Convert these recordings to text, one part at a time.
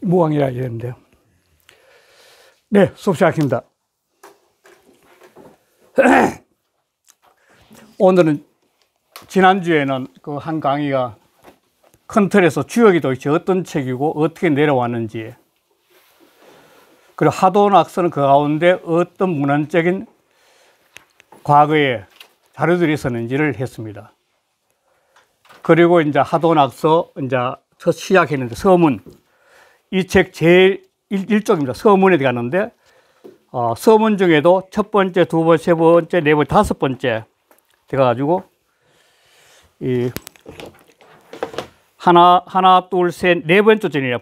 무왕이라 이랬는데요. 네, 수업 시작합니다. 오늘은 지난주에는 그 한 강의가 큰 틀에서 주역이 도대체 어떤 책이고 어떻게 내려왔는지, 그리고 하도낙서는 그 가운데 어떤 문헌적인 과거에 자료들이 있었는지를 했습니다. 그리고 이제 하도낙서 이제 첫 시작했는데 서문, 이 책 제일 1쪽입니다. 서문에 들어가는데 서문 중에도 첫 번째, 두 번째, 세 번째, 네 번째, 다섯 번째 돼가지고 이 하나, 둘, 셋, 네 번째 전이에요.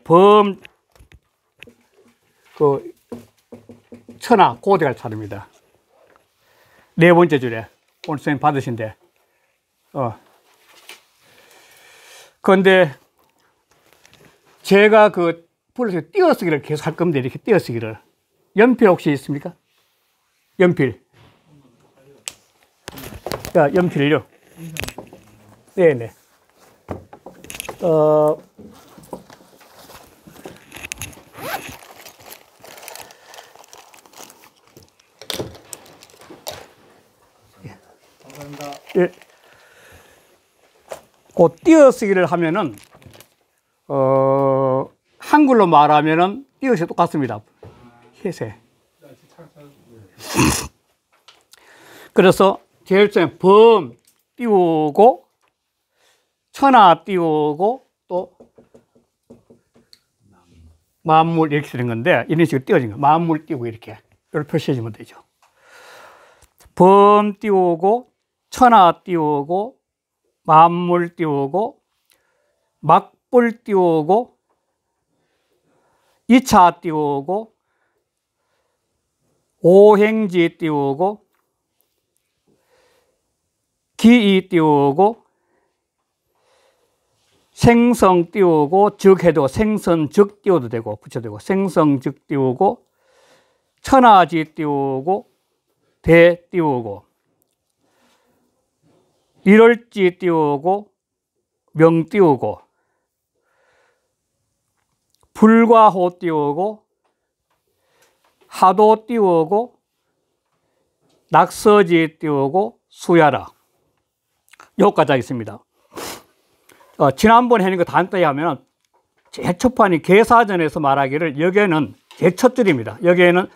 천하 고대갈 차례입니다. 네 번째 줄에 오늘 선생님 받으신데, 그런데 제가 그 불러서 띄어쓰기를 계속 할 겁니다. 이렇게 띄어쓰기를. 연필 혹시 있습니까? 연필. 자, 연필요. 네네. 감사합니다. 예. 그 띄어쓰기를 하면은, 한글로 말하면은 띄어쓰기 똑같습니다. 해세. 그래서 제일 처음에 범 띄우고, 천하 띄우고, 또 만물 이렇게 쓰는 건데, 이런 식으로 띄워진 거. 만물 띄우고 이렇게. 이걸 표시해 주면 되죠. 범 띄우고, 천하 띄우고, 만물 띄우고, 막불 띄우고, 이차 띄우고, 오행지 띄우고, 기이 띄우고, 생성 띄우고, 즉해도 생선 즉 띄워도 되고, 붙여도 되고, 생성 즉 띄우고, 천하지 띄우고, 대 띄우고, 일월지 띄우고, 명 띄우고, 불과호 띄우고, 하도 띄우고, 낙서지 띄우고, 수야라. 여기까지 하겠습니다. 지난번에 했는 거 간단히 하면, 제일 첫 판이 계사전에서 말하기를, 여기에는 제일 첫 줄입니다. 여기에는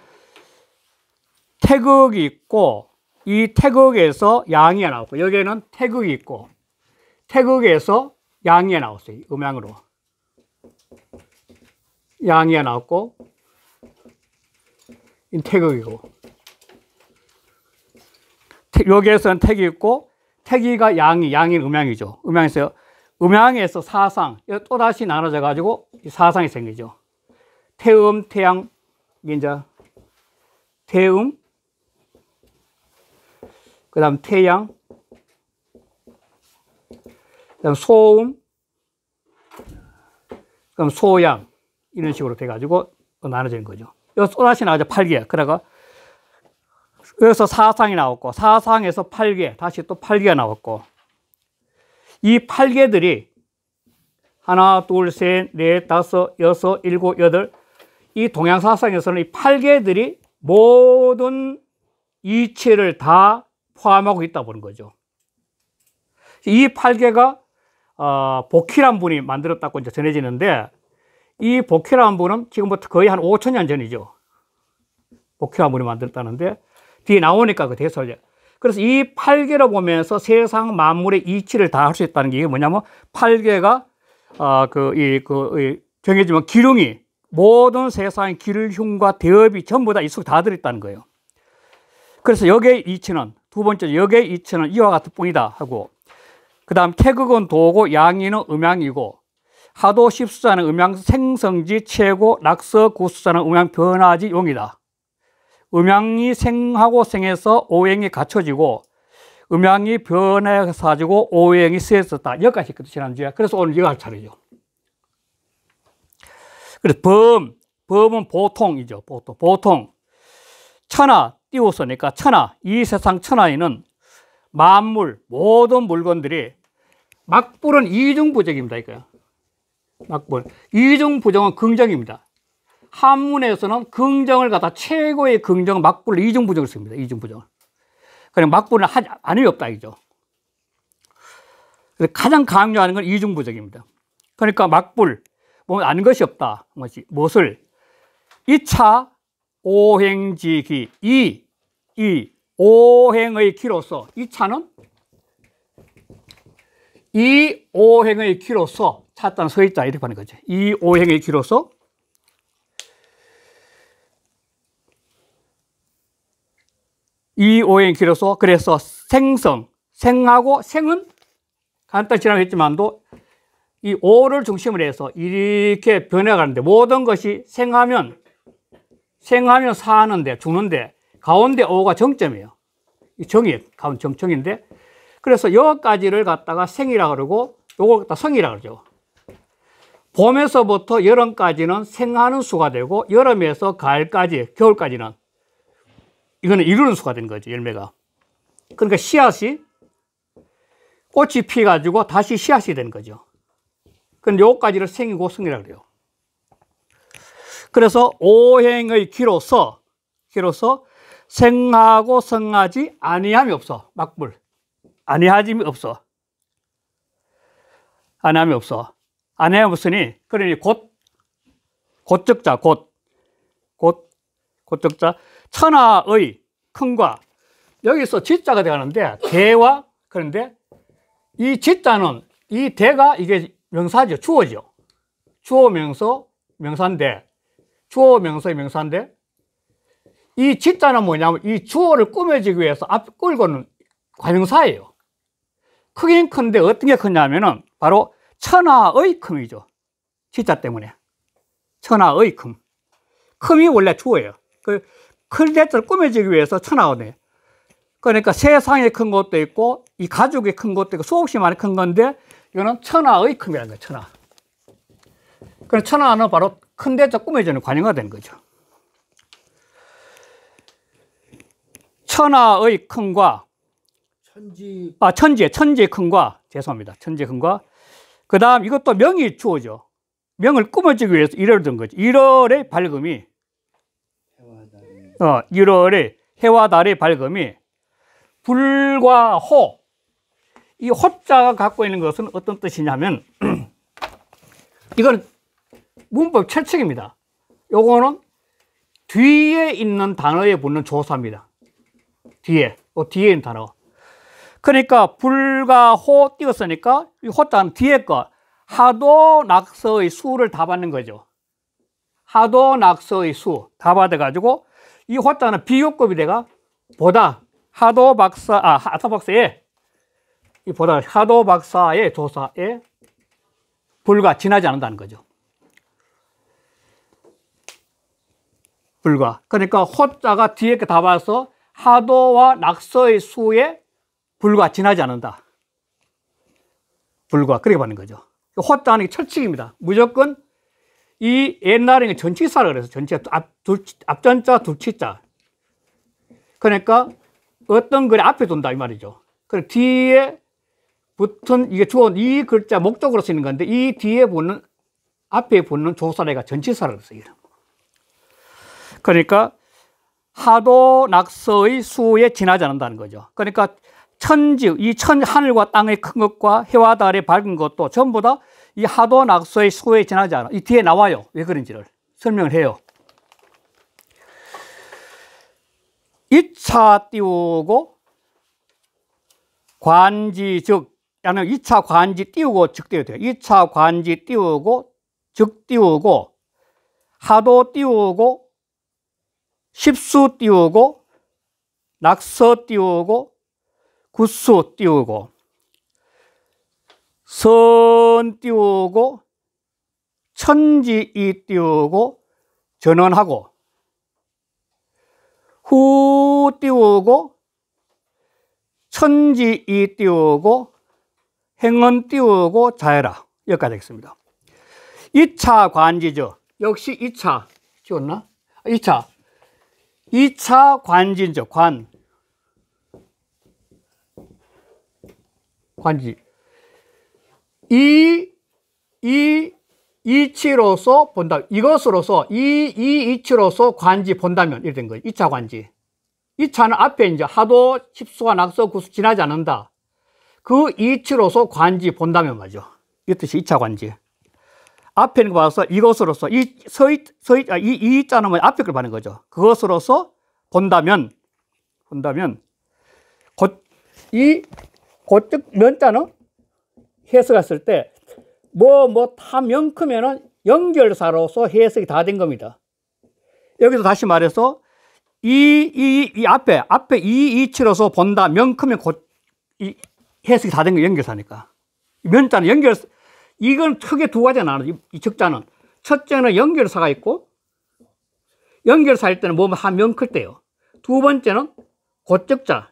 태극이 있고, 이 태극에서 양이가 나왔고, 여기에는 태극이 있고, 태극에서 양이가 나왔어요. 음양으로. 양이가 나왔고, 이 태극이고. 여기에서는 태극이 있고, 태기가 양인 음양이죠. 음양에서 사상, 또다시 나눠져 가지고 사상이 생기죠. 태음, 태양, 이게 이제 태음, 그 다음 태양, 그 다음 소음, 그 다음 소양, 이런 식으로 돼가지고 나눠지는 거죠. 여기서 또다시 나오죠. 8개. 그러다가 여기서 사상이 나왔고, 사상에서 8개, 다시 또 8개가 나왔고, 이 8개들이 하나, 둘, 셋, 넷, 다섯, 여섯, 일곱, 여덟, 이 동양사상에서는 이 8개들이 모든 이치를 다 포함하고 있다 보는 거죠. 이 8개가 복희란 분이 만들었다고 이제 전해지는데, 이 복희란 분은 지금부터 거의 한 5,000년 전이죠. 복희란 분이 만들었다는데, 뒤에 나오니까 그 대설이에요. 그래서 이 8개로 보면서 세상 만물의 이치를 다 할 수 있다는 게 이게 뭐냐면, 8개가 정해지면 기륭이, 모든 세상의 기를, 흉과 대업이 전부 다 이 속에 다 들어있다는 거예요. 그래서 역의 이치는, 두 번째 역의 이치는 이와 같을 뿐이다 하고, 그 다음 태극은 도고, 양인은 음양이고, 하도 십수자는 음양 생성지 최고, 낙서 구수자는 음양 변화지 용이다. 음양이 생하고 생해서 오행이 갖춰지고, 음양이 변해서 가지고 오행이 쓰였었다. 여기까지 했거든요, 지난주에. 그래서 오늘 이거 할 차례죠. 그래서 범은 보통이죠. 보통. 천하 띄웠으니까 천하, 이 세상 천하에는 만물, 모든 물건들이 막불은 이중부적입니다. 이거요. 막불. 이중부정은 긍정입니다. 한문에서는 긍정을 갖다 최고의 긍정은 막불 이중부정을 씁니다. 이중부정을. 그냥 막불은 아님이 없다 이죠. 가장 강조하는 건 이중부정입니다. 그러니까 막불 보면 아는 것이 없다. 무엇을? 2차 오행지기 이 오행의 기로서 2차는 이 오행의 기로서 찾다는 서있자 이렇게 하는 거죠. 이 오행의 기로서 이 오행의 기로서 그래서 생하고 생은 간단히 지나갔지만도 이 오를 중심으로 해서 이렇게 변해가는데 모든 것이 생하면 사는데 죽는데 가운데 오가 정점이에요. 이 정이 가운데 정청인데 그래서 여기까지를 갖다가 생이라고 그러고 요걸 갖다 성이라고 그러죠. 봄에서부터 여름까지는 생하는 수가 되고 여름에서 가을까지 겨울까지는 이거는 이루는 수가 되는 거죠. 열매가. 그러니까 씨앗이 꽃이 피가지고 다시 씨앗이 되는 거죠. 그런데 요까지를 생이고 성이라고 그래요. 그래서 오행의 기로서 생하고 성하지 아니함이 없어. 막불. 아니함이 없어. 아니함이 없어. 아니함이 없으니 그러니 곧적자 곧적자 천하의 큰과 여기서 지자가 되가는데 대와 그런데 이 지자는 이 대가 이게 명사죠. 주어죠. 주어 명서 명사인데 주어 명서의 명사인데 이 지자는 뭐냐면 이 주어를 꾸며주기 위해서 앞 끌고는 관용사예요. 크긴 큰데 어떤 게 크냐면은 바로 천하의 큼이죠. 지자 때문에 천하의 큼이 원래 주어예요. 그 큰 대자를 꾸며주기 위해서 천하네. 그러니까 세상에 큰 것도 있고 이 가족이 큰 것도 있고 수없이 많이 큰 건데 이거는 천하의 큼이라는 거예요. 천하. 그래서 천하는 바로 큰 대자 꾸며주는 관용가 되는 거죠. 천하의 큰과 천지의 큰과 죄송합니다. 천지의 큰과 그 다음 이것도 명이 주어죠. 명을 꾸며주기 위해서 1월을 든 거죠. 1월의 밝음이 1월의 해와 달의 밝음이 불과 호. 이 호자가 갖고 있는 것은 어떤 뜻이냐면 이건 문법 철칙입니다. 요거는 뒤에 있는 단어에 붙는 조사입니다. 뒤에 있는 단어. 그러니까 불과 호 띄웠으니까 이 호자는 뒤에 거 하도 낙서의 수를 다 받는 거죠. 하도 낙서의 수 다 받아가지고 이 호자는 비유급이 돼가 보다 하도 박사의 이 보다 하도 박사의 조사에 불과 지나지 않는다는 거죠. 불과. 그러니까 호자가 뒤에 게 다 봐서 하도와 낙서의 수에 불과 지나지 않는다. 불과. 그렇게 받는 거죠. 호자는 철칙입니다. 무조건 이 옛날에는 전치사라고 그래서 전치사 앞전자 둘치자. 그러니까 어떤 글이 앞에 돈다 이 말이죠. 그리고 뒤에 붙은 이게 주어 이 글자 목적으로 쓰는 건데 이 뒤에 붙는 앞에 붙는 조사래가 전치사라고 써요. 그러니까 하도 낙서의 수에 지나지 않는다는 거죠. 그러니까 천지, 이 하늘과 땅의 큰 것과 해와 달의 밝은 것도 전부 다 이 하도 낙서의 수에 지나지 않아. 이 뒤에 나와요. 왜 그런지를 설명을 해요. 2차 띄우고 관지 즉 아니면 2차 관지 띄우고 즉 띄워야 돼요. 2차 관지 띄우고 즉 띄우고 하도 띄우고 십수 띄우고 낙서 띄우고 구수 띄우고 선 띄우고 천지이 띄우고 전원하고 후 띄우고 천지이 띄우고 행은 띄우고 자해라. 여기까지 하겠습니다. 2차 관지죠. 역시 2차 찍었나? 2차 관지죠. 관지. 이 이치로서 본다. 이것으로서 이 이치로서 관지 본다면 이렇게 된 거예요. 2차 관지. 2차는 앞에 이제 하도, 십수와 낙서, 구수 지나지 않는다. 그 이치로서 관지 본다면 말이죠. 이 뜻이 2차 관지. 앞에 있는 거 봐서 이것으로서 이 이자는 뭐 앞에 걸 받는 거죠. 그것으로서 본다면 이 고적 면자는 해석했을 때 다 명크면은 연결사로서 해석이 다 된 겁니다. 여기서 다시 말해서 이 앞에 이 이치로서 본다 명크면 이 해석이 다 된 거 연결사니까. 면자는 이건 크게 두 가지가 나눠요. 이 적자는 첫째는 연결사가 있고 연결사일 때는 한 명클 때요. 두 번째는 고적자,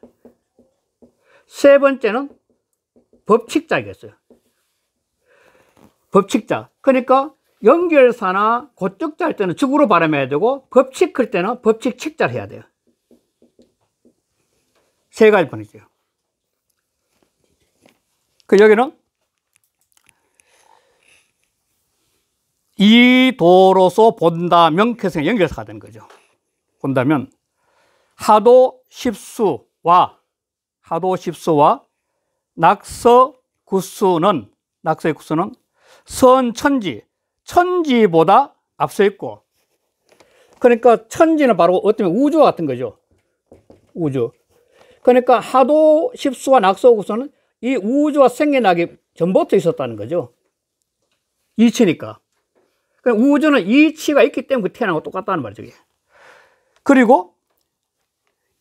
세 번째는 법칙자이겠어요. 법칙자. 그러니까 연결사나 고적자 할 때는 즉으로 발음해야 되고 법칙할 때는 법칙칙자를 해야 돼요. 세 가지 번이죠. 여기는 이도로서 본다 명쾌성 연결사가 되는 거죠. 본다면 하도 십수와 낙서 구수는 천지보다 앞서 있고, 그러니까 천지는 바로 어쩌면 우주와 같은 거죠. 우주. 그러니까 하도 십수와 낙서 구수는 이 우주가 생겨나기 전부터 있었다는 거죠. 이치니까. 우주는 이치가 있기 때문에 태어나고 똑같다는 말이죠. 그리고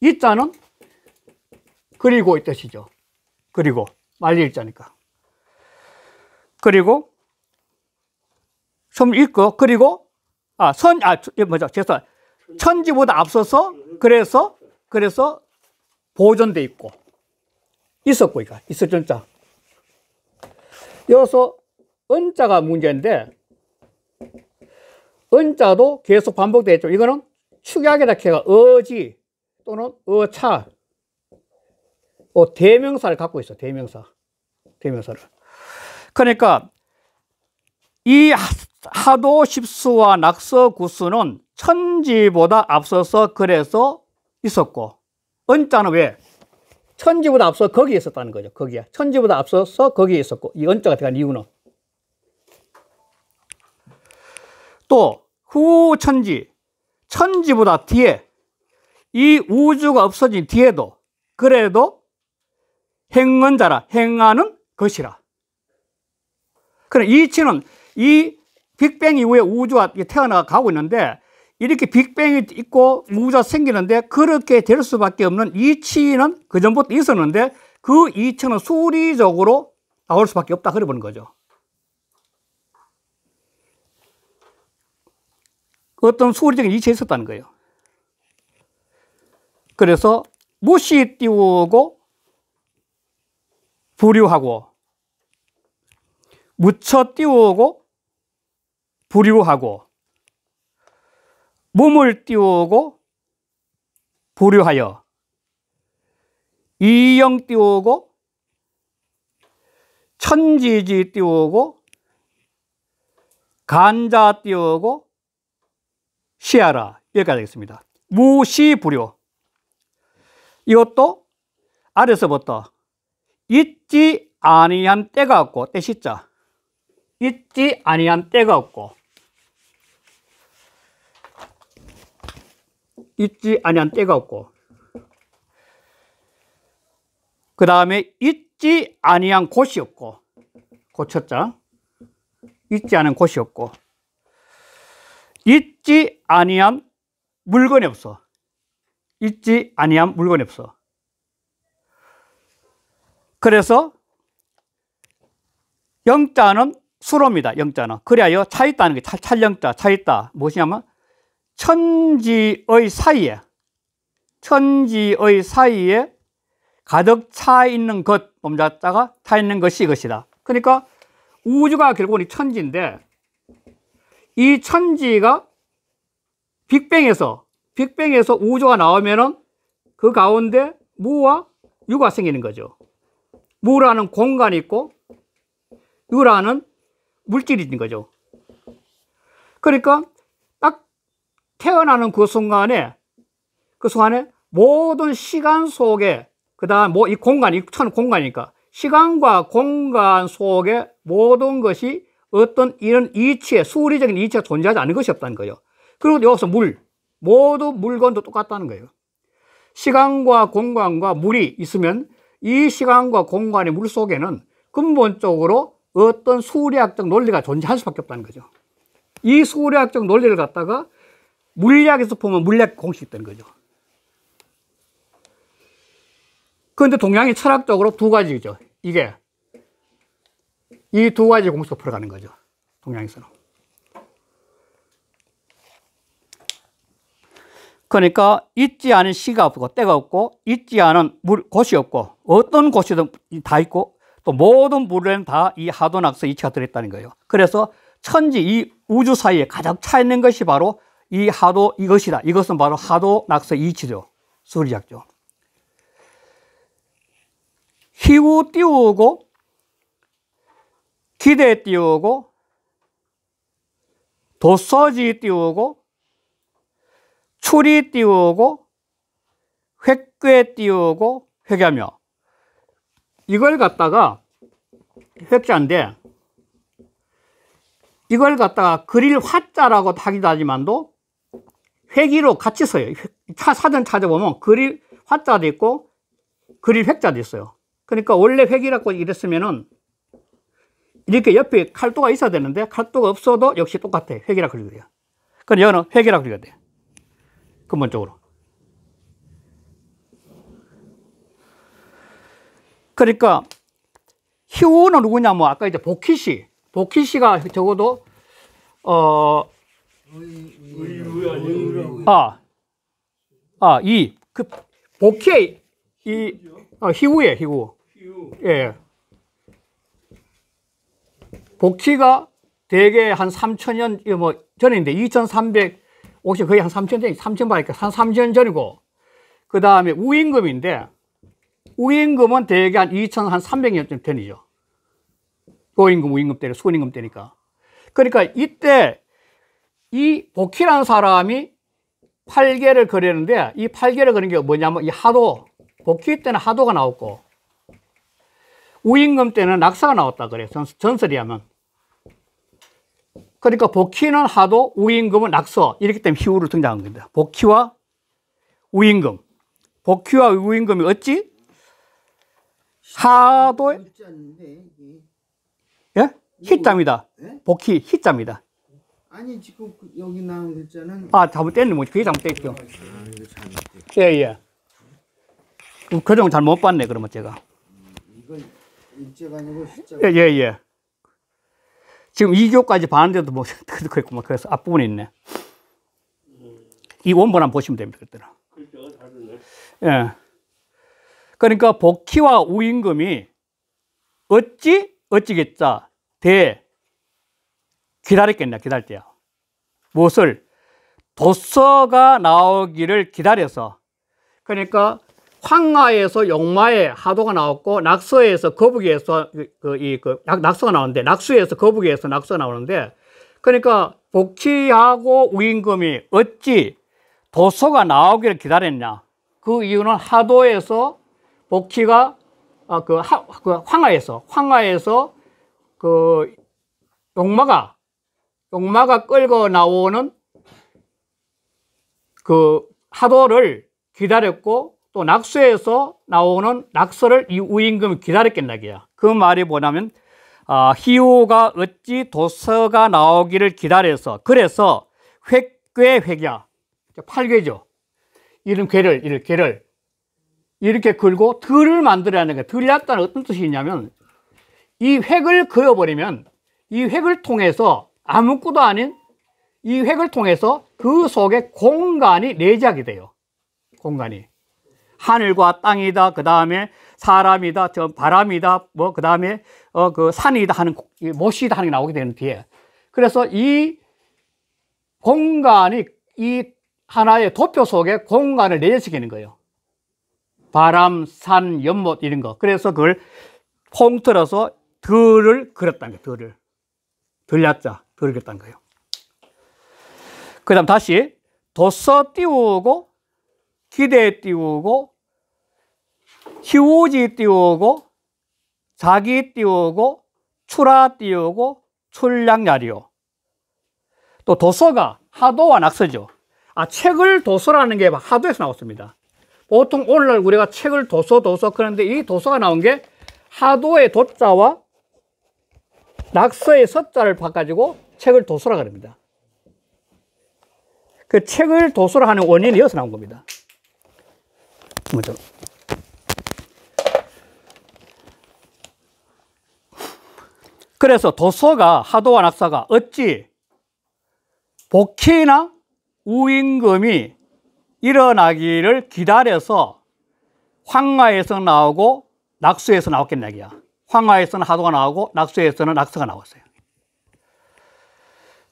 이자는 그리고 이 뜻이죠. 그리고 만리일자니까. 그리고 그리고 천지보다 앞서서 그래서 보존돼 있고 있었고 있었던 자. 여기서 은자가 문제인데 은자도 계속 반복되겠죠. 이거는 축약에다 해가 어지 또는 어차 대명사를 갖고 있어. 대명사를. 그러니까 이 하도 십수와 낙서 구수는 천지보다 앞서서 그래서 있었고, 은자는 왜? 천지보다 앞서 거기에 있었다는 거죠. 거기에. 천지보다 앞서서 거기에 있었고, 이 은자가 들어간 이유는. 또 천지보다 뒤에 이 우주가 없어진 뒤에도 그래도 행언자라 행하는 것이라. 그럼 이치는 이 빅뱅 이후에 우주가 태어나가고 있는데 이렇게 빅뱅이 있고 우주가 생기는데 그렇게 될 수밖에 없는 이치는 그 전부터 있었는데 그 이치는 수리적으로 나올 수밖에 없다 그래보는 거죠. 어떤 수리적인 이치가 있었다는 거예요. 그래서 무시 띄우고 부류하고 묻혀 띄우고 부류하고 몸을 띄우고 부류하여 이영 띄우고 천지지 띄우고 간자 띄우고 시하라. 여기까지 하겠습니다. 무시부류. 이것도 아래서부터 있지 아니한 때가 없고 때시자. 있지 아니한 때가 없고 있지 아니한 때가 없고 그 다음에 있지 아니한 곳이 없고 고쳤자. 있지 않은 곳이 없고 있지 아니한 물건이 없어. 있지 아니한 물건이 없어. 그래서 영자는 수로입니다. 영자는. 그래야 차 있다는 게 찰영자, 차 있다. 무엇이냐면 천지의 사이에 가득 차 있는 것, 몸자자가 차 있는 것이 이것이다. 그러니까 우주가 결국은 이 천지인데 이 천지가 빅뱅에서 우주가 나오면은 그 가운데 무와 유가 생기는 거죠. 무라는 공간이 있고 유라는 물질이 있는 거죠. 그러니까 딱 태어나는 그 순간에 모든 시간 속에, 그 다음 뭐 이 공간이, 천 공간이니까 시간과 공간 속에 모든 것이 어떤 이런 이치에, 수리적인 이치가 존재하지 않는 것이 없다는 거예요. 그리고 여기서 모든 물건도 똑같다는 거예요. 시간과 공간과 물이 있으면 이 시간과 공간의 물 속에는 근본적으로 어떤 수리학적 논리가 존재할 수밖에 없다는 거죠. 이 수리학적 논리를 갖다가 물리학에서 보면 물리학 공식이 되는 거죠. 그런데 동양이 철학적으로 두 가지죠. 이게 이 두 가지 공식으로 풀어가는 거죠. 동양에서는. 그러니까 있지 않은 시가 없고 때가 없고 있지 않은 곳이 없고 어떤 곳이든 다 있고 또 모든 물에는 다 이 하도 낙서 이치가 들어있다는 거예요. 그래서 천지 이 우주 사이에 가장 차 있는 것이 바로 이 하도 이것이다. 이것은 바로 하도 낙서 이치죠. 수리학죠. 희우 띄우고 기대 띄우고 도서지 띄우고 추리 띄우고 획괴 띄우고 회개하며, 이걸 갖다가 획자인데 이걸 갖다가 그릴 화자라고 하기도 하지만도 회기로 같이 써요. 사전 찾아보면 그릴 화자도 있고 그릴 획자도 있어요. 그러니까 원래 획이라고 이랬으면은 이렇게 옆에 칼도가 있어야 되는데 칼도가 없어도 역시 똑같아. 획이라 그리게 돼요. 그럼 여기는 획이라 그리게 돼요. 근본적으로. 그러니까 희우는 누구냐, 뭐 아까 이제 복희씨가 적어도 복희의 희우예, 희우. 예. 복희가 대개 한 3,000년 뭐 전인데 2,350 거의 한 3,000년, 3,000바니까 한 3,000년 전이고, 그 다음에 우임금인데 우임금은 대개 한 2,300년 전이죠. 고임금, 우임금 때려, 순임금 때니까. 그러니까 이때 이 복희라는 사람이 팔계를 그리는데 이 팔계를 그린 게 뭐냐면 이 하도, 복희 때는 하도가 나왔고 우임금 때는 낙사가 나왔다 그래요. 전설이 하면. 그러니까 복희는 하도, 우임금은 낙서, 이렇기 때문에 희우로 등장한 겁니다. 복희와 우임금. 복희와 우임금이 어찌? 하도의 예? 희자입니다. 복희 희자입니다. 아니 지금 여기 나온 글자는 잘못됐네. 뭐 그게 잘못됐죠. 예. 그정 잘못 봤네. 그러면 제가. 이건 일제가 아니고 시자. 예. 지금 2교까지 봤는데도 뭐 그랬구만. 그래서 앞부분에 있네. 이 원본 한번 보시면 됩니다. 그때는. 예. 그러니까 복희와 우임금이 어찌겠자 기다렸겠냐, 기다릴 때야. 무엇을? 도서가 나오기를 기다려서. 그러니까 황하에서 용마에 하도가 나왔고 낙서에서 거북이에서 낙서가 나오는데, 낙수에서 거북이에서 낙서가 나오는데, 그러니까 복희하고 우임금이 어찌 도서가 나오기를 기다렸냐. 그 이유는 하도에서 복희가 황하에서 그 용마가 끌고 나오는 그 하도를 기다렸고, 또 낙수에서 나오는 낙서를 이 우임금이 기다렸겠나기야. 그 말이 뭐냐면 희우가 어찌 도서가 나오기를 기다려서, 그래서 획괴, 팔괴죠. 이런 괴를 이렇게 걸고 들을 만들어야 하는 거예요. 들렸다는 어떤 뜻이냐면 이 획을 그어버리면 이 획을 통해서 아무것도 아닌 이 획을 통해서 그 속에 공간이 내재하게 돼요. 공간이. 하늘과 땅이다, 그 다음에 사람이다, 바람이다, 뭐, 그 다음에, 그 산이다 하는, 못이다 하는 게 나오게 되는 뒤에. 그래서 이 공간이 이 하나의 도표 속에 공간을 내재시키는 거예요. 바람, 산, 연못, 이런 거. 그래서 그걸 퐁틀어서 들을 그렸다는 거예요, 들을. 들렸자, 들을 그렸다는 거예요. 그 다음 다시 도서 띄우고 기대 띄우고 휴지 띄우고 자기 띄우고 출하 띄우고 출량야리요. 또 도서가 하도와 낙서죠. 책을 도서라는 게 하도에서 나왔습니다. 보통 오늘날 우리가 책을 도서 그런데 이 도서가 나온 게 하도의 도자와 낙서의 서자를 바꿔가지고 책을 도서라 그럽니다. 그 책을 도서라 하는 원인이 여기서 나온 겁니다. 뭐죠? 그래서 도서가 하도와 낙서가 어찌 복희나 우임금이 일어나기를 기다려서 황하에서 나오고 낙수에서 나왔겠냐 이야. 황하에서는 하도가 나오고 낙수에서는 낙서가 나왔어요.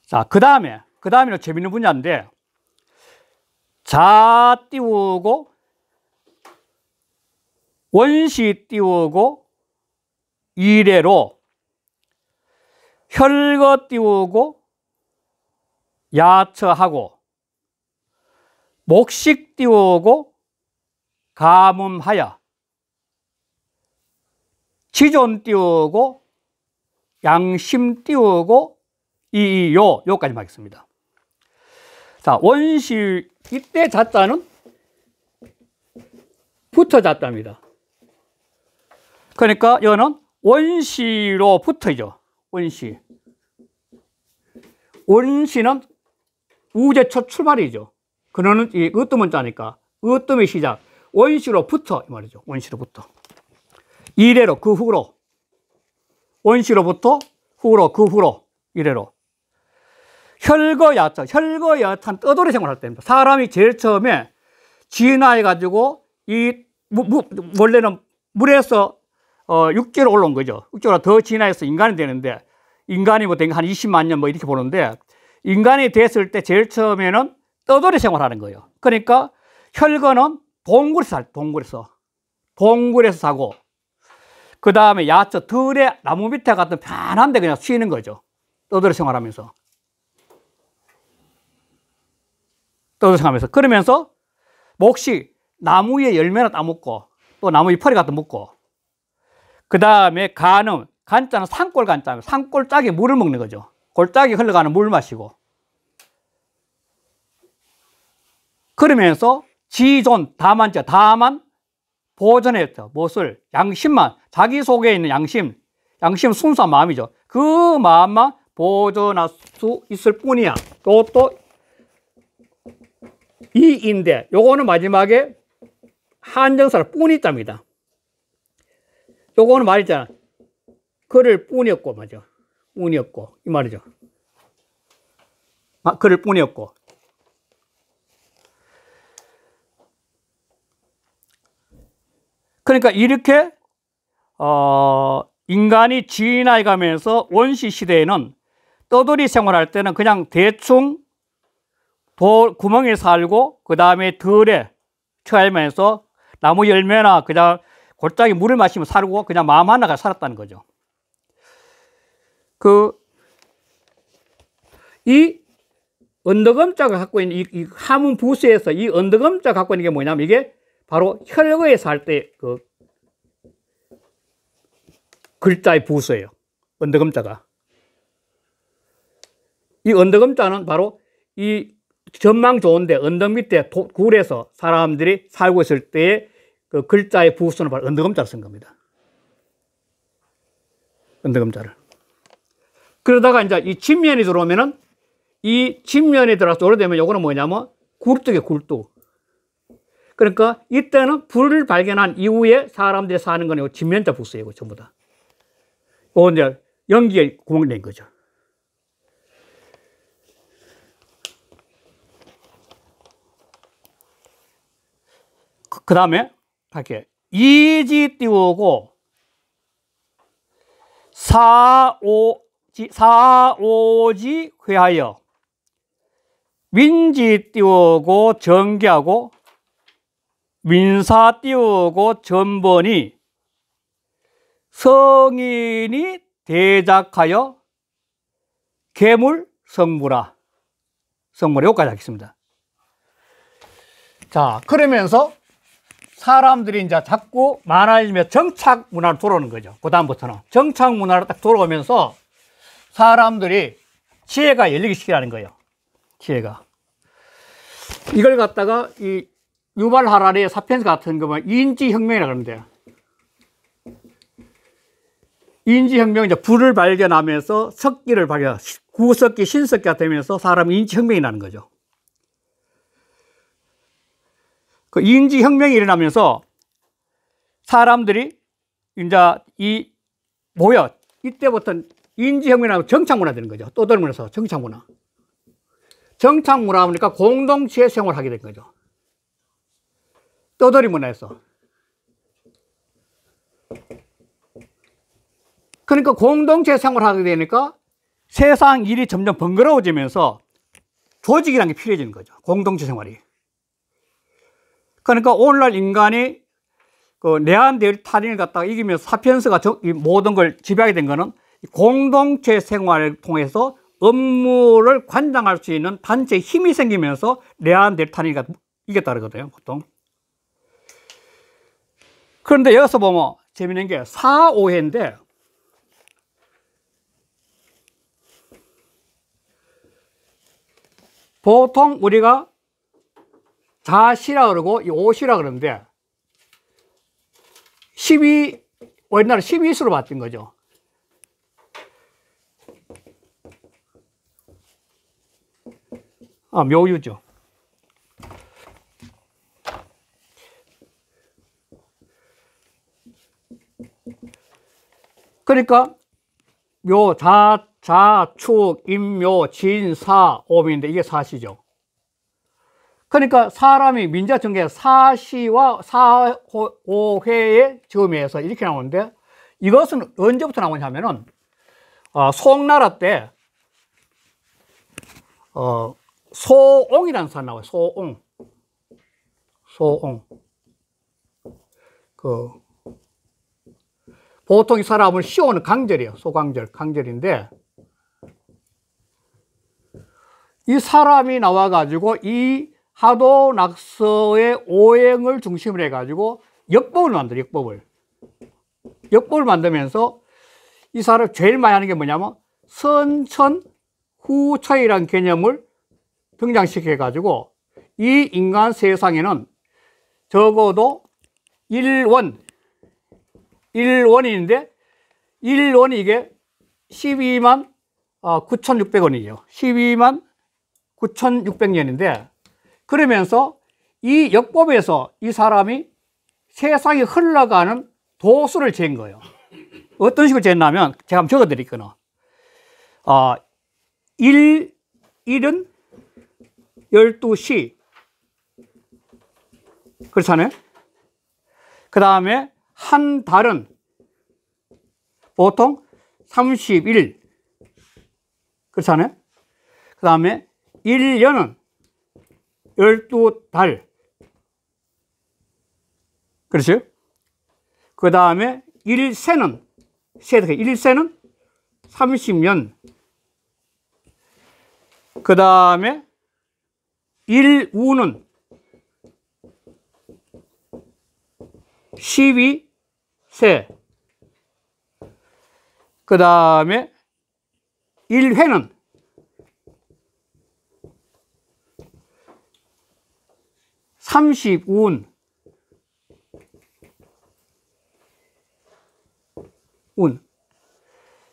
자, 그 다음에는 재밌는 분야인데 자 띄우고 원시 띄우고 이래로 혈거 띄우고 야처하고 목식 띄우고 가뭄하여 지존 띄우고 양심 띄우고 요까지 하겠습니다. 자, 원시 이때 자자는 붙어 자자입니다. 그러니까 이거는 원시로 붙어죠. 원시는 우제 첫 출발이죠. 그러는 이 으뜸은 자니까 으뜸의 시작 원시로부터 이 말이죠. 원시로부터 이래로 그 후로 원시로부터 후로 그 후로 이래로 혈거야자 혈거야탄 떠돌이 생활할 때입니다. 사람이 제일 처음에 진화해 가지고 원래는 물에서 육지로 올라온 거죠. 육지로 더 진화해서 인간이 되는데 인간이 한 20만 년 이렇게 보는데 인간이 됐을 때 제일 처음에는 떠돌이 생활하는 거예요. 그러니까 혈거는 동굴에서 사고 그 다음에 야처 들에 나무 밑에 같은 편한 데 그냥 쉬는 거죠. 떠돌이 생활하면서 그러면서 목식 나무 위에 열매나 따먹고 또 나무 잎파리 같은 거 먹고 그 다음에 간자는 산골 간자면 산골짜기 물을 먹는 거죠. 골짜기 흘러가는 물 마시고 그러면서 지존 다만 보존했죠. 무엇을? 양심만 자기 속에 있는 양심 순수한 마음이죠. 그 마음만 보존할 수 있을 뿐이야. 또 이인데 요거는 마지막에 한정사를 뿐이자입니다. 요거는 말이잖아. 그를 뿐이었고 맞아. 뿐이었고 이 말이죠. 그를 뿐이었고. 그러니까 이렇게 인간이 진화해 가면서 원시 시대에는 떠돌이 생활할 때는 그냥 대충 구멍에 살고 그 다음에 들에 처하면서 나무 열매나 그냥 골짜기 물을 마시며 살고 그냥 마음 하나가 살았다는 거죠. 이 언덕음자가 갖고 있는 이 하문 부수에서 이 언덕음자가 갖고 있는 게 뭐냐면 이게 바로 혈거에서 할 때 그 글자의 부수예요. 언덕음자가. 이 언덕음자는 바로 이 전망 좋은데 언덕 밑에 굴에서 사람들이 살고 있을 때의 그 글자의 부수는 바로 언덕음자를 쓴 겁니다. 언덕음자를. 그러다가 이제 이 진면이 들어오면은 이 진면이 들어와서 오래되면 요거는 뭐냐면 굴뚝이에요, 굴뚝. 그러니까 이때는 불을 발견한 이후에 사람들이 사는 건 진면자 부수예요, 전부 다. 이거 이제 연기에 구멍 낸 거죠. 그 다음에 할게. 이지 띄우고 사오지 회하여 민지 띄우고 정기하고 민사 띄우고 전번이 성인이 대작하여 괴물 성무라. 성문화 여기까지 하겠습니다. 자, 그러면서 사람들이 이제 자꾸 많아지면 정착 문화로 돌아오는 거죠. 그 다음부터는 정착 문화로 딱 돌아오면서 사람들이 지혜가 열리기 시작하는 거예요. 지혜가. 이걸 갖다가 이 유발 하라리의 사피엔스 같은 거면 인지혁명이라고 하는데, 인지혁명, 이제 불을 발견하면서 석기를 발견, 구석기, 신석기가 되면서 사람이 인지혁명이 나는 거죠. 그 인지혁명이 일어나면서 사람들이 이제 모여, 이때부터 인지혁명이 나고 정착문화 되는 거죠. 떠들면서 정착문화. 정착문화 하니까 공동체 생활을 하게 된 거죠. 떠돌이 문화에서. 그러니까 공동체 생활을 하게 되니까 세상 일이 점점 번거로워지면서 조직이라는 게 필요해지는 거죠. 공동체 생활이. 그러니까 오늘날 인간이 그 네안데르탈인을 갖다가 이기면서 사피엔스가 이 모든 걸 지배하게 된 거는 공동체 생활을 통해서 업무를 관장할 수 있는 단체의 힘이 생기면서 네안데르탈인이 이겼다 그러거든요, 보통. 그런데 여기서 보면 재밌는 게 사오해인데, 보통 우리가 자시라 그러고 이 오시라 그러는데 옛날에 12수로 봤던 거죠. 묘유죠. 그러니까 묘, 자, 축, 임묘, 진, 사, 옴인데 이게 사시죠. 그러니까 사람이 민자 전개 사시와 사오회의 점에서 이렇게 나오는데, 이것은 언제부터 나오냐 하면은 송나라 때 소옹이라는 사람 나와요. 소옹. 보통 이 사람을 씌우는 강절이에요. 강절인데, 이 사람이 나와가지고 이 하도낙서의 오행을 중심으로 해가지고 역법을 만들어요. 역법을 만들면서 이 사람이 제일 많이 하는 게 뭐냐면 선천 후처이라는 개념을 등장시켜가지고 이 인간 세상에는 적어도 1원인데 1원이 이게 12만 9,600원이에요. 12만 9,600년인데, 그러면서 이 역법에서 이 사람이 세상이 흘러가는 도수를 잰 거예요. 어떤 식으로 쟀냐면, 제가 한번 적어 드릴게요. 1일은 12시. 그렇잖아요? 그 다음에 한 달은 보통 30일. 그렇잖아요? 그 다음에 1년은 12달. 그렇죠? 그 다음에 1세는 30년. 그 다음에 1우는 12세. 그 다음에 1회는 30운.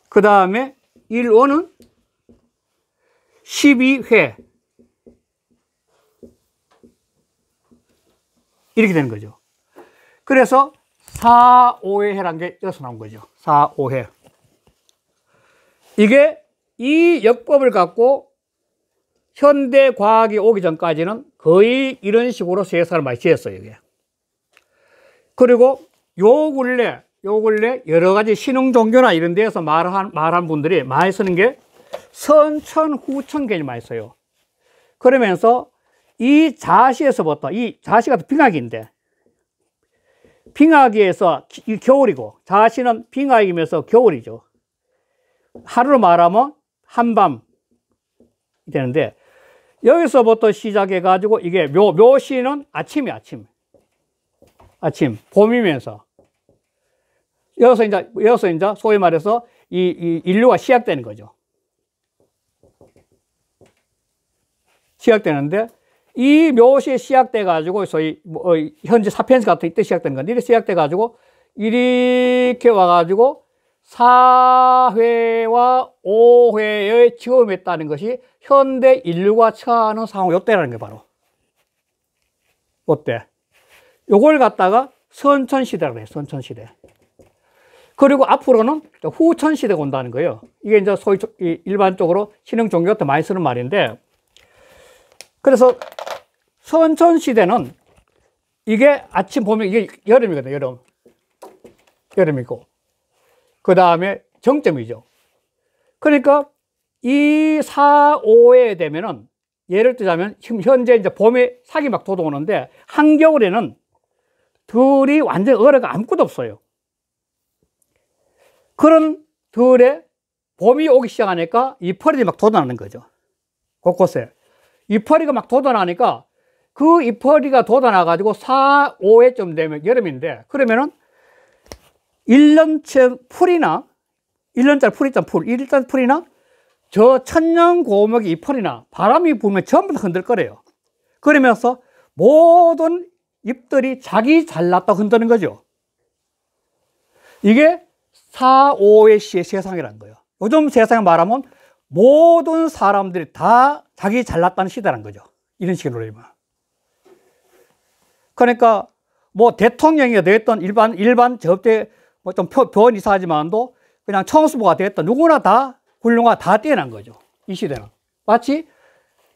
그 다음에 1원은 12회. 이렇게 되는 거죠. 그래서 4,5회라는 게 여기서 나온 거죠. 4,5회. 이게 이 역법을 갖고 현대 과학이 오기 전까지는 거의 이런 식으로 세상을 많이 지었어요, 이게. 그리고 요 근래 여러 가지 신흥 종교나 이런 데에서 말한 분들이 많이 쓰는 게 선천, 후천 개념을 많이 써요. 그러면서 이 자시에서부터, 이 자시가 빙하기인데, 빙하기에서 겨울이고, 자시는 빙하기면서 겨울이죠. 하루로 말하면 한밤이 되는데, 여기서부터 시작해가지고 이게 묘시는 아침이야, 아침. 아침, 봄이면서. 여기서 이제 소위 말해서 이 인류가 시작되는 거죠. 시작되는데, 이 묘시에 시작돼가지고, 소위, 현재 사피엔스 같은 이때 시작되는 건데, 이렇게 시작돼가지고, 이렇게 와가지고, 4회와 5회의 지음했다는 것이 현대 인류가 처하는 상황, 요때라는 게 바로. 요때. 요걸 갖다가 선천시대라고 해요, 선천시대. 그리고 앞으로는 후천시대가 온다는 거예요. 이게 이제 소위 일반적으로 신흥 종교가 더 많이 쓰는 말인데, 그래서 선천시대는 이게 아침 보면 이게 여름이거든요, 여름. 여름이고. 그 다음에 정점이죠. 그러니까 이 4, 5에 되면은 예를 들자면 지금 현재 이제 봄에 삭이 막 돋아오는데 한겨울에는 들이 완전 얼어가 아무것도 없어요. 그런 들에 봄이 오기 시작하니까 이파리들이 막 돋아나는 거죠. 곳곳에. 이파리가 막 돋아나니까 그 이파리가 돋아나가지고 4, 5회쯤 되면 여름인데 그러면은 1년째 풀이나 1년짜리 풀 있잖아, 풀. 1년짜리 풀이나 저 천년고목의 이파리나 바람이 불면 전부 다 흔들거려요. 그러면서 모든 잎들이 자기 잘났다 흔드는 거죠. 이게 4, 5의 시의 세상이라는 거예요. 요즘 세상에 말하면 모든 사람들이 다 자기 잘났다는 시대라는 거죠. 이런 식으로 놀리면. 그러니까 뭐 대통령이 됐던 일반 저때 뭐 좀 표현 이상하지만도 그냥 청소부가 됐던 누구나 다 훌륭하고 다 뛰어난 거죠. 이 시대는. 마치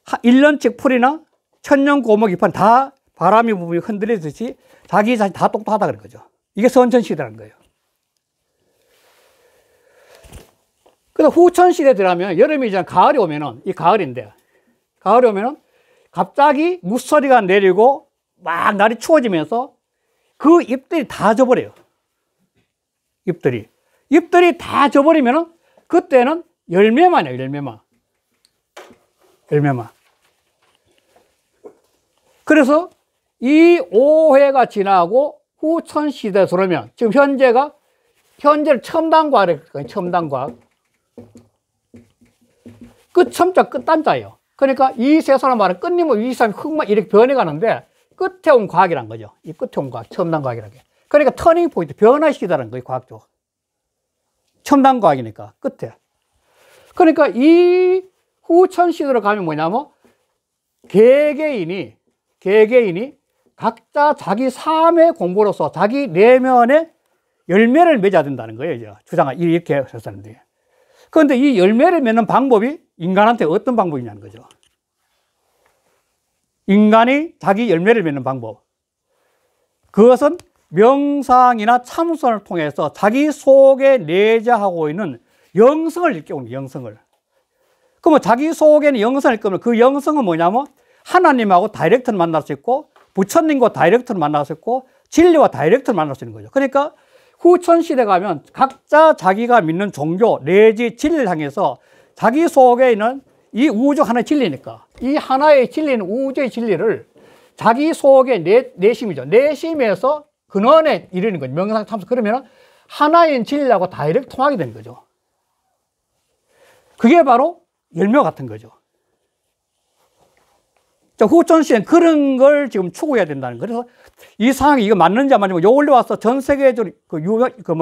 1년씩 풀이나 천년 고목 잎은 다 바람이 부분이 흔들리듯이 자기 자신 다 똑똑하다 그런 거죠. 이게 선천시대라는 거예요. 그래서 후천시대 들어가면 여름이 이제 가을이 오면은, 이 가을인데, 가을이 오면은 갑자기 무서리가 내리고 막 날이 추워지면서 그 잎들이 다 져버려요. 잎들이 다 져버리면은 그때는 열매만 해요, 열매만. 그래서 이 5회가 지나고 후천시대에 들어오면 지금 현재를 첨단과학이라고 할까요? 첨단과학. 끝첨자 끝단자예요. 그러니까 이 세상을 말하는 끝님은 이 사람이 흙만 이렇게 변해가는데 끝에 온 과학이란 거죠. 이 끝에 온 과학, 첨단과학이라는 게. 그러니까 터닝 포인트, 변화시키다는 거예요, 과학적으로. 첨단과학이니까, 끝에. 그러니까 이 후천시대로 가면 뭐냐면 개개인이 각자 자기 삶의 공부로서 자기 내면의 열매를 맺어야 된다는 거예요, 이제. 주장을 이렇게 했었는데. 그런데 이 열매를 맺는 방법이 인간한테 어떤 방법이냐는 거죠. 인간이 자기 열매를 맺는 방법. 그것은 명상이나 참선을 통해서 자기 속에 내재하고 있는 영성을 일깨우는 거예요, 영성을. 그러면 자기 속에는 영성을 일깨우면 그 영성은 뭐냐면 하나님하고 다이렉트를 만날 수 있고 부처님과 다이렉트를 만날 수 있고 진리와 다이렉트를 만날 수 있는 거죠. 그러니까 후천시대 가면 각자 자기가 믿는 종교 내지 진리를 향해서 자기 속에 있는 이 우주 하나의 진리니까 이 하나의 진리는 우주의 진리를 자기 속의 내심이죠. 내심에서 근원에 이르는 거죠. 명상 참선. 그러면 하나인 진리하고 다이렉트 통하게 되는 거죠. 그게 바로 열매 같은 거죠. 후천시대는 그런 걸 지금 추구해야 된다는 거예요. 그래서 이 상황이 이거 맞는지 안 맞는지 요 원래 와서 전 세계적으로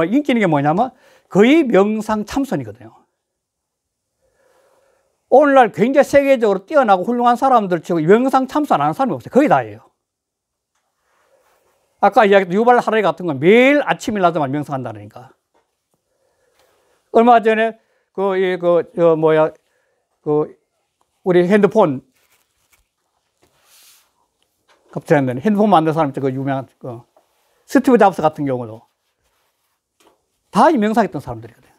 인기 있는 게 뭐냐면 거의 명상 참선이거든요. 오늘날 굉장히 세계적으로 뛰어나고 훌륭한 사람들 치고 명상 참선 안 하는 사람이 없어요. 거의 다예요. 아까 이야기했던 유발 하라리 같은 건 매일 아침이라도만 명상한다니까. 얼마 전에 우리 핸드폰 갑자기 핸드폰 만든 사람 그 유명한 스티브 잡스 같은 경우도 다 명상했던 사람들이거든요.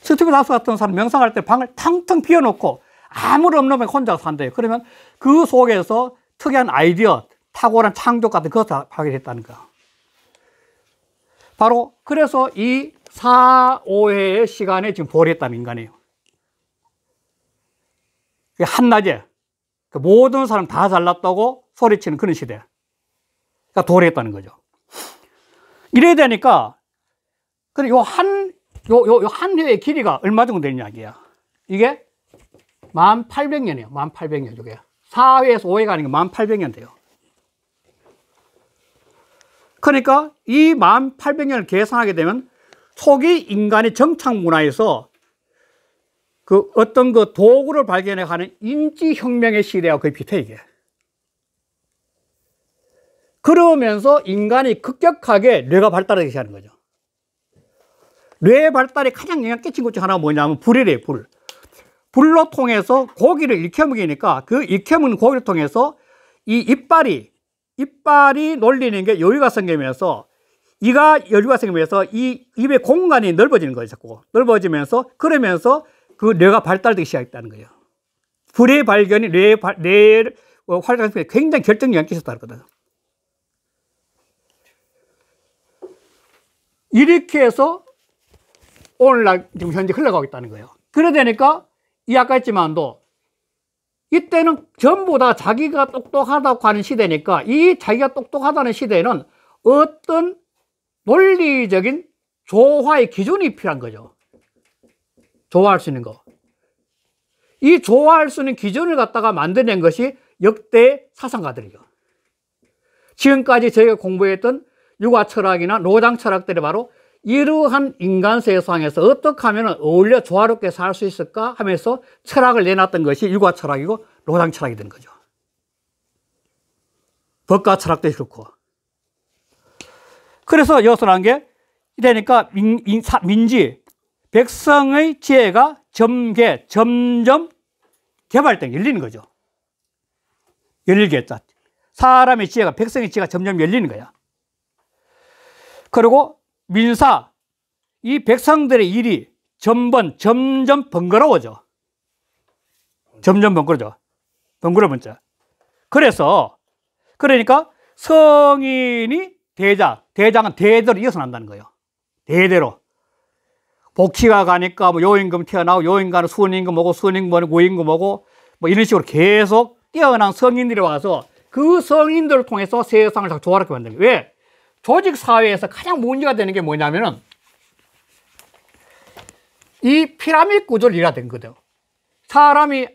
스티브 잡스 같은 사람 명상할 때 방을 탕탕 비워놓고 아무런 없는 혼자 산대요. 그러면 그 속에서 특이한 아이디어, 탁월한 창조 같은 것을 하게 됐다는 거. 바로 그래서 이 4, 5회의 시간에 지금 보냈다는 인간이에요. 한낮에 모든 사람 다 잘났다고 소리치는 그런 시대가 도래했다는 거죠. 이래야 되니까, 요 한 회의 길이가 얼마 정도 되느냐, 이게요. 이게 1800년이에요. 1800년, 이게. 4회에서 5회가 아닌 게 1800년 돼요. 그러니까 이 1800년을 계산하게 되면 초기 인간의 정착 문화에서 어떤 도구를 발견해 가는 인지혁명의 시대와 거의 비슷해, 이게. 그러면서 인간이 급격하게 뇌가 발달하기 시작하는 거죠. 뇌 발달에 가장 영향 끼친 것 중 하나가 뭐냐면 불이래요, 불. 불로 통해서 고기를 익혀먹이니까 그 익혀먹는 고기를 통해서 이 이빨이 놀리는 게 여유가 생기면서 이가 여유가 생기면서 이 입의 공간이 넓어지는 거예요, 자꾸. 넓어지면서 그러면서 그 뇌가 발달되기 시작했다는 거예요. 불의 발견이 뇌 활동에 굉장히 결정적인 영향을 끼쳤다는 거거든. 이렇게 해서 오늘날 지금 현재 흘러가고 있다는 거예요. 그러다니까 이 아까 했지만도 이때는 전부 다 자기가 똑똑하다고 하는 시대니까 이 자기가 똑똑하다는 시대에는 어떤 논리적인 조화의 기준이 필요한 거죠. 조화할 수 있는 거. 이 조화할 수 있는 기준을 갖다가 만들어낸 것이 역대 사상가들이죠. 지금까지 저희가 공부했던 육아 철학이나 노장 철학들이 바로 이러한 인간 세상에서 어떻게 하면 어울려 조화롭게 살 수 있을까 하면서 철학을 내놨던 것이 육아 철학이고 노장 철학이 된 거죠. 법가 철학도 그렇고. 그래서 여기서 나온 게 이러니까 민지, 백성의 지혜가 점점 개발된 열리는 거죠. 열리게 했다. 사람의 지혜가, 백성의 지혜가 점점 열리는 거야. 그리고 민사, 이 백성들의 일이 점점 번거로워져. 점점 번거로워져. 번거로워져. 그러니까 성인이 대장은 대대로 이어서 난다는 거예요. 대대로. 복치가 가니까 뭐 요임금 태어나고, 요임금은 순임금 뭐고, 순임금은 고임금 뭐고, 뭐 이런 식으로 계속 뛰어난 성인들이 와서 그 성인들을 통해서 세상을 다 조화롭게 만드는 거예요. 왜? 조직 사회에서 가장 문제가 되는 게 뭐냐면은 이 피라미드 구조를 이해가 된 거죠. 사람이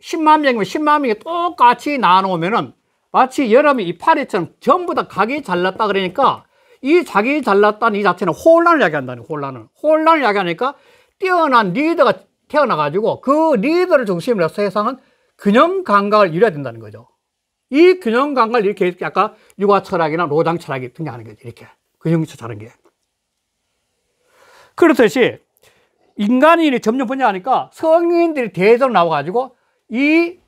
10만 명이면 10만 명이 똑같이 나누면은 마치 여러분이 이파리처럼 전부 다 각이 잘났다 그러니까 이 자기 잘났다는 이 자체는 혼란을 야기한다는 거예요. 혼란을 야기하니까 뛰어난 리더가 태어나가지고 그 리더를 중심으로 해서 세상은 균형 감각을 이뤄야 된다는 거죠. 이 균형 감각을 이렇게 아까 육아 철학이나 노장 철학이 등장하는 거죠. 이렇게 균형 조절하는 게. 그렇듯이 인간이 점점 번영하니까 성인들이 대대로 나와가지고 이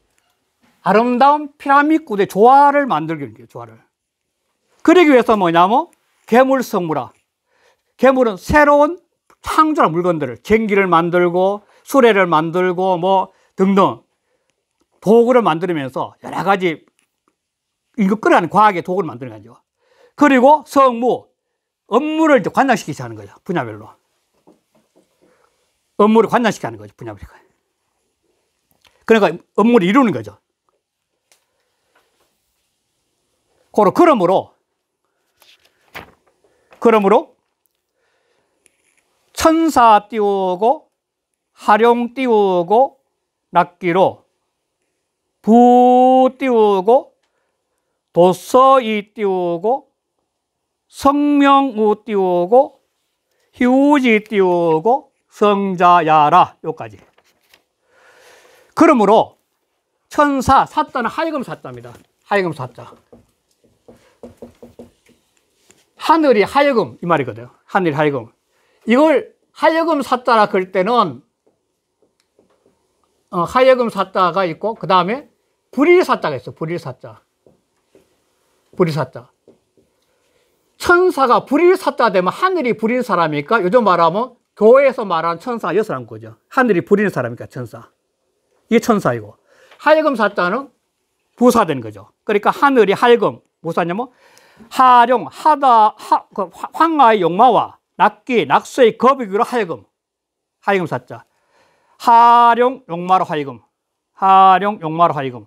아름다운 피라미드 구조의 조화를 만들게 돼요. 조화를. 그러기 위해서 뭐냐면 괴물성물화. 괴물은 새로운 창조한 물건들을 전기를 만들고 수레를 만들고 뭐 등등 도구를 만들면서 여러 가지 이거 끌어가는 과학의 도구를 만드는 거죠. 그리고 성무, 업무를 이제 관장시키게 하는 거죠. 분야별로. 업무를 관장시키게 하는 거죠. 분야별로. 그러니까 업무를 이루는 거죠. 그러므로 천사 띄우고 하룡 띄우고 낫기로 부 띄우고 도서이 띄우고 성명우 띄우고 휴지 띄우고 성자야라 요까지. 그러므로 천사, 사자는 하여금 사자입니다. 하여금 사자. 하늘이 하여금 이 말이거든요. 하늘이 하여금. 이걸 하여금 사자라 그럴 때는 하여금 사자가 있고 그 다음에 불일 사자가 있어. 불일 사자. 불일 사자. 천사가 불일 사자 되면 하늘이 불인 사람이니까 요즘 말하면 교회에서 말하는 천사가 여서란 거죠. 하늘이 불인 사람이니까 천사. 이게 천사이고 하여금 사자는 부사되는 거죠. 그러니까 하늘이 하여금 무사냐면 하룡, 황하의 용마와 낙기, 낙수의 거북이로 하여금 사자. 하룡, 용마로 하여금. 하룡 용마로 하여금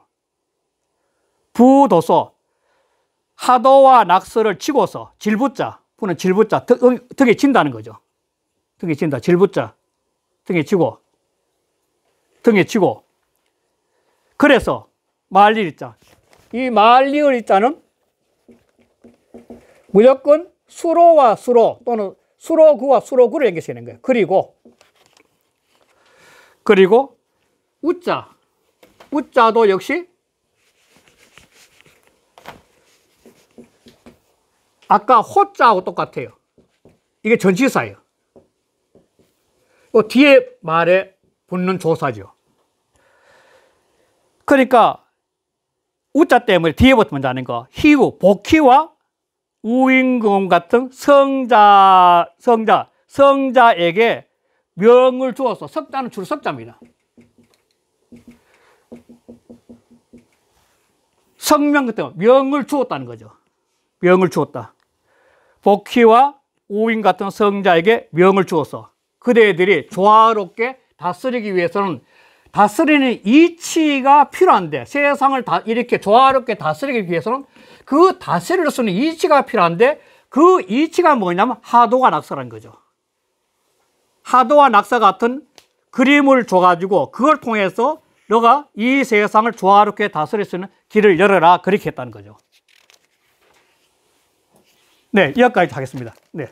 부도소 하도와 낙서를 치고서 질부자 부는 질부자 등에 진다는 거죠. 등에 진다 질부자 등에 치고 그래서 말리을자 이 말리을자는 무조건 수로와 수로 또는 수로구와 수로구를 연결해야 되는 거예요. 그리고 우자도 역시 아까 호자하고 똑같아요. 이게 전치사예요. 뒤에 말에 붙는 조사죠. 그러니까 우자 때문에 뒤에 붙으면 자는 거 희우, 복희와 우임금 같은 성자에게 명을 주어서 석자는 주로 석자입니다. 성명 같은 명을 주었다는 거죠. 명을 주었다. 복희와 우임 같은 성자에게 명을 주어서 그대들이 조화롭게 다스리기 위해서는 다스리는 이치가 필요한데 세상을 이렇게 조화롭게 다스리기 위해서는 그 다스릴 수 있는 이치가 필요한데 그 이치가 뭐냐면 하도와 낙서라는 거죠. 하도와 낙서 같은 그림을 줘가지고 그걸 통해서 너가 이 세상을 조화롭게 다스릴 수 있는 길을 열어라 그렇게 했다는 거죠. 네, 여기까지 하겠습니다. 네.